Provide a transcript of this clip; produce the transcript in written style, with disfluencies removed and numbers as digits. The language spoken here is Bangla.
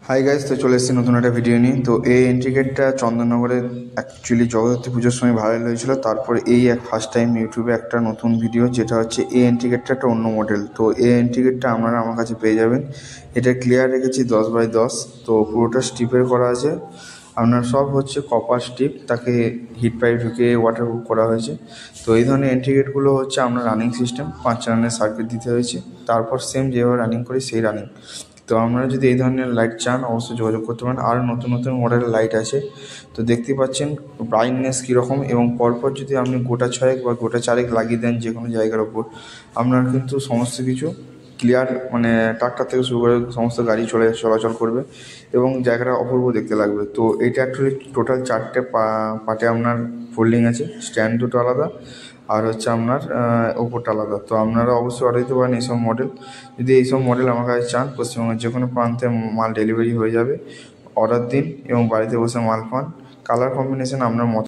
হাই গাইস, তো চলে এসেছি নতুন একটা ভিডিও নিয়ে। তো এই এন্ট্রি গেটটা চন্দননগরে অ্যাকচুয়ালি জগদ্ধাত্রী পুজোর সময় ভাইরাল হয়েছিল। তারপরে এই ফার্স্ট টাইম ইউটিউবে একটা নতুন ভিডিও, যেটা হচ্ছে এই এন্ট্রি গেটটা একটা অন্য মডেল। তো এই এন্ট্রি গেটটা আপনারা আমার কাছে পেয়ে যাবেন। এটা ক্লিয়ার রেখেছি 10x10। তো পুরোটা স্টিপের করা আছে। আপনার সব হচ্ছে কপার স্টিপ, তাকে হিট পাইপ ঢুকিয়ে ওয়াটারপ্রুফ করা হয়েছে। তো এই ধরনের এন্ট্রি গেটগুলো হচ্ছে আপনার রানিং সিস্টেম, 5 রানের সার্কিট দিতে হয়েছে। তারপর সেম যেভাবে রানিং করি সেই রানিং। তো আপনারা যদি এই ধরনের লাইট চান অবশ্যই যোগাযোগ করতে পারেন। আরও নতুন নতুন মডেলের লাইট আছে। তো দেখতেই পাচ্ছেন ব্রাইটনেস কীরকম, এবং পরপর যদি আপনি গোটা 6 বা গোটা 4 লাগিয়ে দেন যে কোনো জায়গার ওপর, আপনার কিন্তু সমস্ত কিছু ক্লিয়ার, মানে ট্রাক্টর থেকে শুরু করে সমস্ত গাড়ি চলাচল করবে এবং জায়গাটা অপূর্ব দেখতে লাগবে। তো এইটা অ্যাকচুয়ালি টোটাল 4টে পার্টে আপনার ফোল্ডিং আছে। স্ট্যান্ড দুটো আলাদা, আর হচ্ছে আপনার ওপরটা আলাদা। তো আপনারা অবশ্যই অর্ডার দিতে পারেন এইসব মডেল। যদি এইসব মডেল আমার কাছে চান, পশ্চিমবঙ্গের যে কোনো প্রান্তে মাল ডেলিভারি হয়ে যাবে। অর্ডার দিন এবং বাড়িতে বসে মাল পান। কালার কম্বিনেশন আপনার মতো